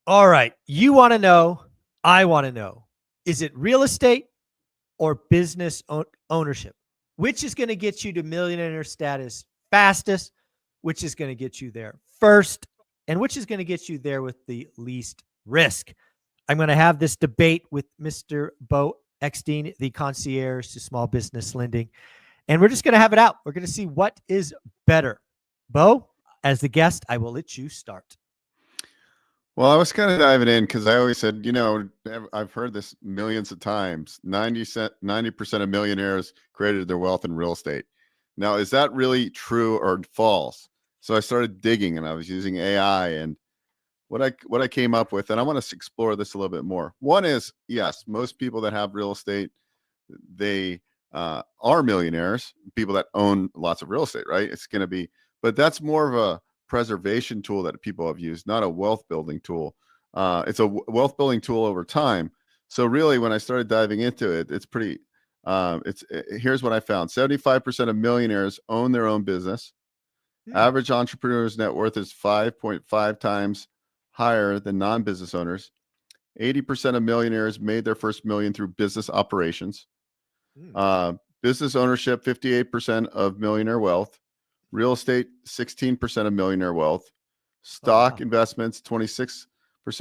All right. You want to know, I want to know, is it real estate or business ownership? Which is going to get you to millionaire status fastest? Which is going to get you there first? And which is going to get you there with the least risk? I'm going to have this debate with Mr. Bo Eckstein, the concierge to small business lending. And we're just going to have it out. We're going to see what is better. Bo, as the guest, I will let you start. Well, I was kind of diving in because I always said, I've heard this millions of times. 90% of millionaires created their wealth in real estate. Now, is that really true or false? So I started digging and I was using AI, and what I came up with, and I want to explore this a little bit more. One is, yes, most people that have real estate, they are millionaires, people that own lots of real estate, right? It's going to be, but that's more of a preservation tool that people have used, not a wealth building tool. It's a wealth building tool over time. So really, when I started diving into it, it's pretty. Here's what I found: 75% of millionaires own their own business. Average entrepreneur's net worth is 5.5 times higher than non-business owners. 80% of millionaires made their first million through business operations. Business ownership, 58% of millionaire wealth. Real estate, 16% of millionaire wealth. Stock investments, 26%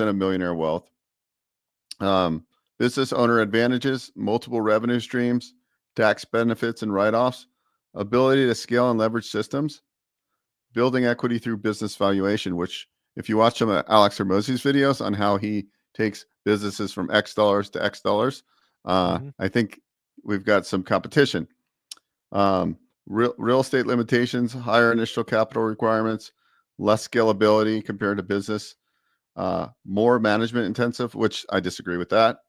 of millionaire wealth. Business owner advantages, multiple revenue streams, tax benefits and write-offs, ability to scale and leverage systems, building equity through business valuation, which if you watch some of Alex Hormozi's videos on how he takes businesses from X dollars to X dollars, I think we've got some competition. Real estate limitations, higher initial capital requirements, less scalability compared to business, more management intensive, which I disagree with that.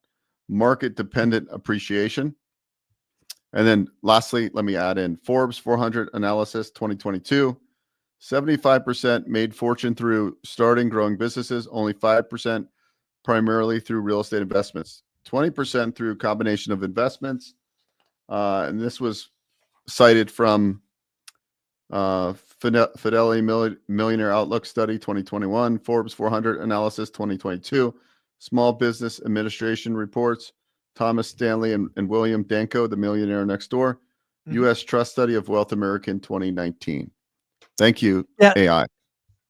Market dependent appreciation. And then lastly, let me add in Forbes 400 analysis 2022. 75% made fortune through starting, growing businesses, only 5% primarily through real estate investments, 20% through combination of investments. And this was cited from Fidelity Millionaire Outlook Study 2021, Forbes 400 Analysis 2022, Small Business Administration Reports, Thomas Stanley and William Danko, The Millionaire Next Door, U.S. Trust Study of Wealth American 2019. Thank you, AI.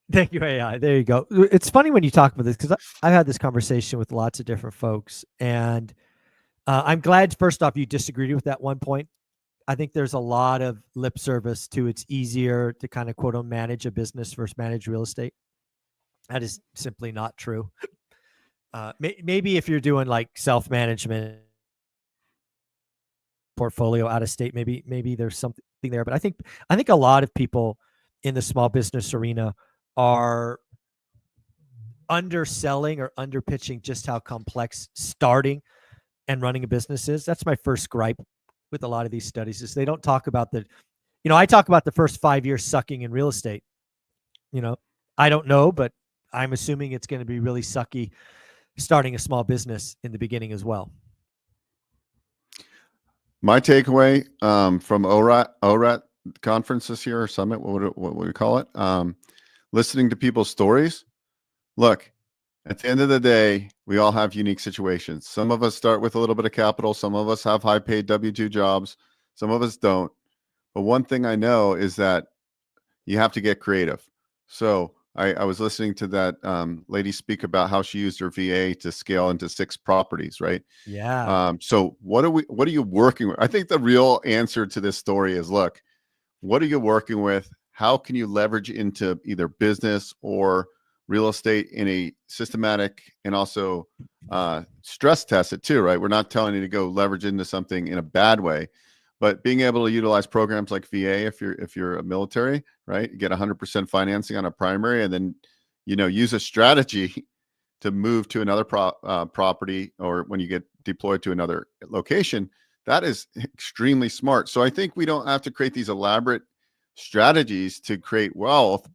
Thank you, AI. There you go. It's funny when you talk about this because I've had this conversation with lots of different folks, and I'm glad, first off, you disagreed with that one point. I think there's a lot of lip service to it's easier to kind of quote unquote manage a business versus manage real estate. That is simply not true. Maybe if you're doing like self-management portfolio out of state, maybe there's something there. But I think a lot of people in the small business arena are underselling or underpitching just how complex starting and running a business is. That's my first gripe with a lot of these studies is they don't talk about I talk about the first 5 years sucking in real estate. I don't know, but I'm assuming it's going to be really sucky starting a small business in the beginning as well. My takeaway from ORAT conference this year, or summit, what would we call it? Listening to people's stories. Look, at the end of the day, we all have unique situations. Some of us start with a little bit of capital. Some of us have high paid W-2 jobs. Some of us don't. But one thing I know is that you have to get creative. So I was listening to that lady speak about how she used her VA to scale into 6 properties, right? Yeah. So what are you working with? I think the real answer to this story is, look, what are you working with? How can you leverage into either business or real estate in a systematic and also stress test it too, right? We're not telling you to go leverage into something in a bad way, but being able to utilize programs like VA if you're a military, right? You get 100% financing on a primary, and then use a strategy to move to another property, or when you get deployed to another location. That is extremely smart. So I think we don't have to create these elaborate strategies to create wealth,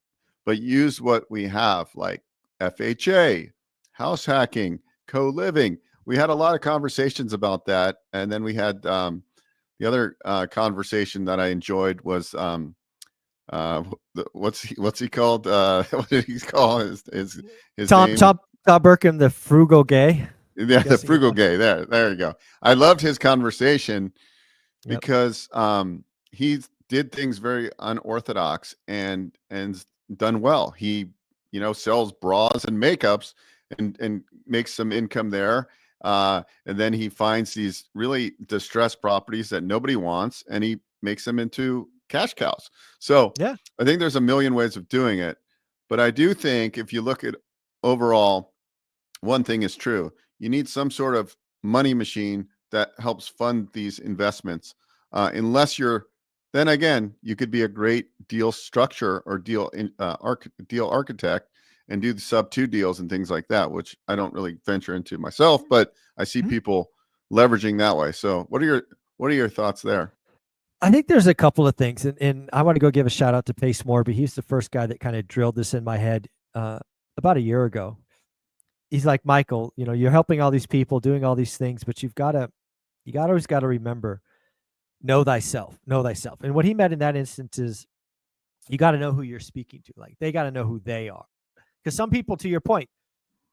but use what we have, like FHA, house hacking, co-living. We had a lot of conversations about that. And then we had the other conversation that I enjoyed was what's he called? What did he call his name? Scott Burkham, the frugal gay. Yeah, the Guessing you're frugal talking. gay. There you go. I loved his conversation Yep. because he did things very unorthodox and done well. He sells bras and makeups and makes some income there. And then he finds these really distressed properties that nobody wants, and he makes them into cash cows. So Yeah. I think there's a million ways of doing it, but I do think if you look at overall, one thing is true: you need some sort of money machine that helps fund these investments. Unless you're, then again, you could be a great deal structure or deal architect and do the sub two deals and things like that, which I don't really venture into myself, but I see Mhm. people leveraging that way. So, what are your thoughts there? I think there's a couple of things, and I want to go give a shout out to Pace Morby. He's the first guy that kind of drilled this in my head about a year ago. He's like, Michael, you're helping all these people, doing all these things, but you got always got to remember, know thyself, know thyself. And what he meant in that instance is you got to know who you're speaking to. Like they got to know who they are, because some people, to your point,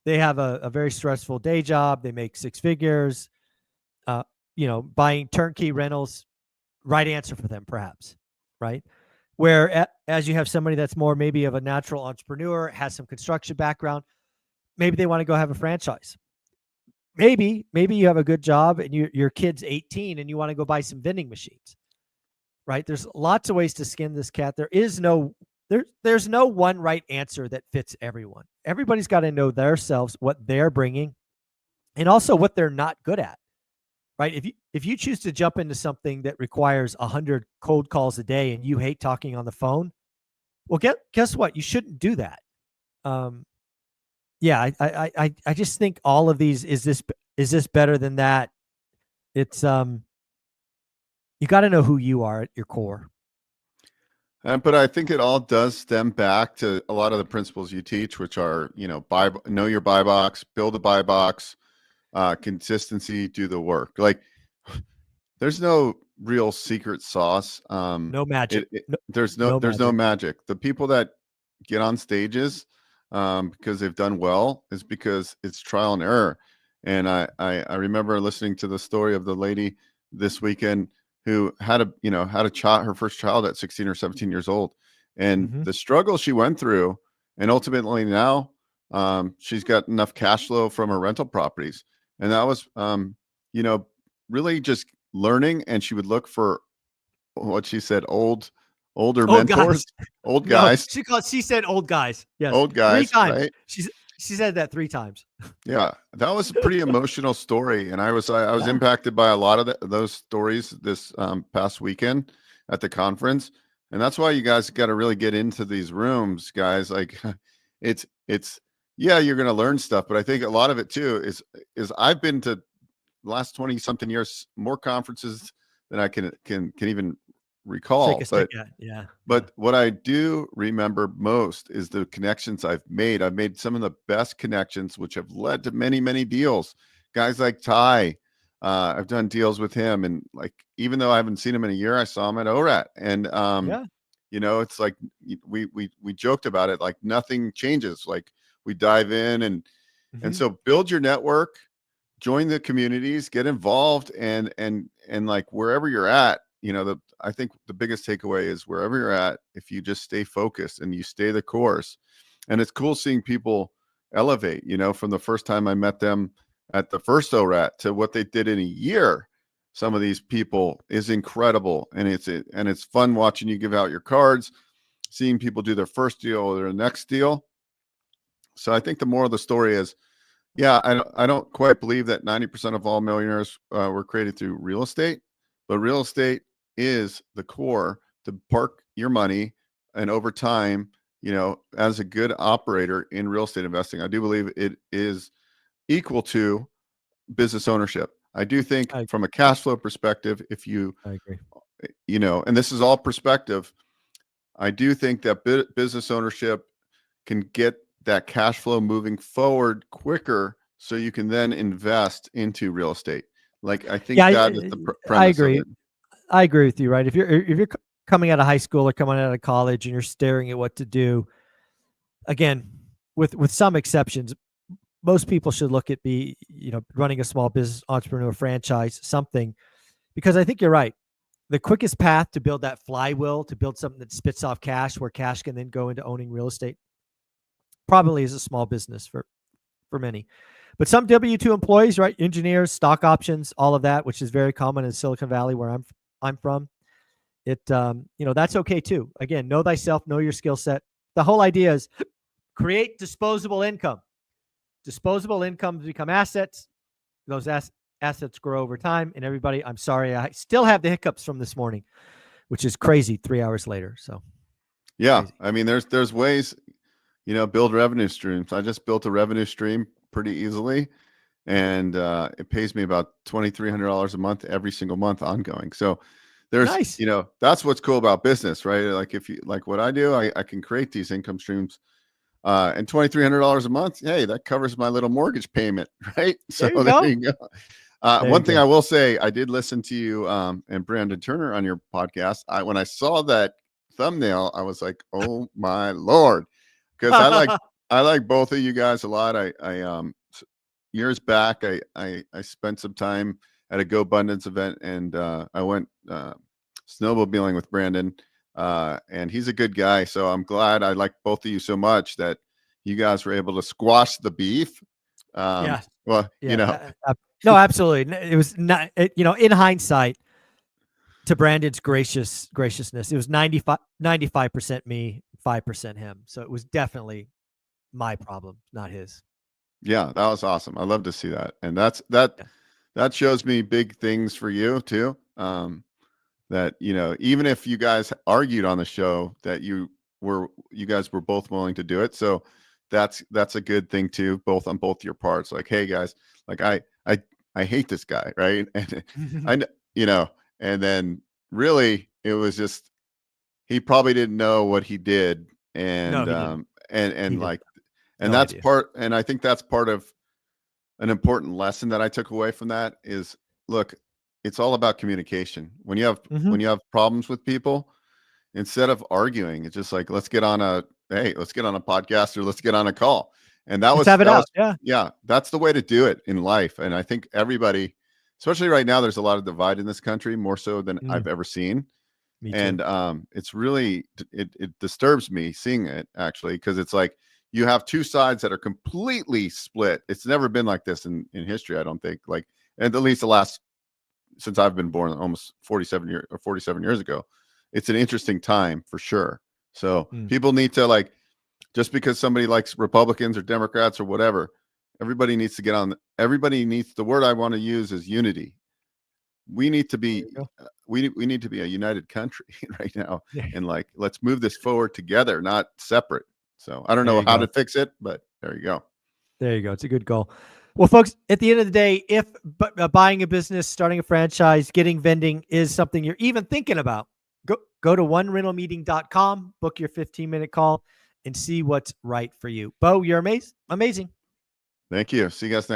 they have a very stressful day job. They make six figures. Uh, buying turnkey rentals, right answer for them, perhaps, right? Where as you have somebody that's more maybe of a natural entrepreneur, has some construction background, maybe they want to go have a franchise. Maybe you have a good job and your kid's 18 and you want to go buy some vending machines, right? There's lots of ways to skin this cat. There's no one right answer that fits everyone. Everybody's got to know themselves, what they're bringing, and also what they're not good at, right? If you choose to jump into something that requires 100 cold calls a day and you hate talking on the phone, well, guess what? You shouldn't do that. Um, yeah, I just think all of these, is this better than that? It's you got to know who you are at your core. But I think it all does stem back to a lot of the principles you teach, which are, know your buy box, build a buy box, consistency, do the work. Like there's no real secret sauce. No magic. It, it No, there's no no magic. magic. The people that get on stages because they've done well is because it's trial and error. And I remember listening to the story of the lady this weekend who had a child, her first child at 16 or 17 years old, and Hmm. the struggle she went through, and ultimately now she's got enough cash flow from her rental properties, and that was you know really just learning. And she would look for what she said, older Old guys. mentors, old No, guys, she said old guys. Yes, old three guys, times. right? She said that three times. Yeah, that was a pretty emotional story, and I was Yeah. impacted by a lot of those stories this past weekend at the conference, and that's why you guys got to really get into these rooms, guys. Like, it's yeah, you're going to learn stuff, but I think a lot of it too is I've been to the last 20 something years more conferences than I can even Shake a recall, stick but at. Yeah. Yeah. but what I do remember most is the connections I've made. I've made some of the best connections, which have led to many, many deals. Guys like Ty, I've done deals with him, and like even though I haven't seen him in a year, I saw him at ORAT, and Yeah. it's like we joked about it, like nothing changes. Like we dive in, and Hmm. so build your network, join the communities, get involved, and like wherever you're at, I think the biggest takeaway is wherever you're at, if you just stay focused and you stay the course. And it's cool seeing people elevate, from the first time I met them at the first ORAT to what they did in a year. Some of these people is incredible, and it's fun watching you give out your cards, seeing people do their first deal or their next deal. So I think the moral of the story is, yeah, I don't quite believe that 90% of all millionaires were created through real estate, but real estate is the core to park your money. And over time, as a good operator in real estate investing, I do believe it is equal to business ownership. I do think I from a cash flow perspective, if you, I agree. and this is all perspective, I do think that business ownership can get that cash flow moving forward quicker so you can then invest into real estate. Like I Yeah, think that is the I premise of agree. it. I agree with you. Right. If you're coming out of high school or coming out of college and you're staring at what to do, again, with some exceptions, most people should look at running a small business, entrepreneur franchise, something, because I think you're right. The quickest path to build that flywheel, to build something that spits off cash, where cash can then go into owning real estate, probably is a small business for many. But some W-2 employees, right? Engineers, stock options, all of that, which is very common in Silicon Valley, where I'm from. That's okay too. Again, know thyself, know your skill set. The whole idea is create disposable income. Disposable incomes become assets. Those assets grow over time. And everybody, I'm sorry, I still have the hiccups from this morning, which is crazy 3 hours later. So Yeah. crazy. I mean, there's ways, build revenue streams. I just built a revenue stream pretty easily, and it pays me about $2,300 a month every single month ongoing. So there's, Nice. that's what's cool about business, right? Like if you like what I do, I can create these income streams, and $2,300 a month. Hey, that covers my little mortgage payment, right? So There you there go. you go. There One you thing go. I will say, I did listen to you and Brandon Turner on your podcast. When I saw that thumbnail, I was like, "Oh my Lord," because I like both of you guys a lot. Years back, I spent some time at a Go Abundance event, and I went snowmobiling with Brandon, and he's a good guy. So I'm glad I like both of you so much that you guys were able to squash the beef. Yeah. Well, Yeah. No, absolutely. It was not, in hindsight, to Brandon's graciousness, it was 95% me, 5% him. So it was definitely my problem, not his. yeah, that was awesome. I love to see that, and that Yeah. that shows me big things for you too. That even if you guys argued on the show, that you guys were both willing to do it. So that's a good thing too, both on both your parts. Like, hey guys, like I hate this guy, right? And I and then really it was just he probably didn't know what he did, No, and he didn't. He did. like, and No that's idea. and I think that's part of an important lesson that I took away from that is, look, it's all about communication. Mm-hmm. When you have problems with people, instead of arguing, it's just like, let's get on a podcast, or let's get on a call. And Let's have it out. Yeah. yeah, that's the way to do it in life. And I think everybody, especially right now, there's a lot of divide in this country, more so than I've ever seen. Me too. And it's really, it disturbs me seeing it, actually, because it's like you have two sides that are completely split. It's never been like this in history, I don't think. Like, and at least the last, since I've been born, almost 47 years ago. It's an interesting time for sure. So people need to, like, just because somebody likes Republicans or Democrats or whatever, everybody needs to get on. Everybody needs, the word I want to use is unity. We need to be, we need to be a united country right now. Yeah. And like, let's move this forward together, not separate. So I don't There know you how go. to fix it, but there you go. There you go. It's a good goal. Well, folks, at the end of the day, if buying a business, starting a franchise, getting vending is something you're even thinking about, go to onerentalmeeting.com, book your 15-minute call, and see what's right for you. Bo, you're amazing. Thank you. See you guys next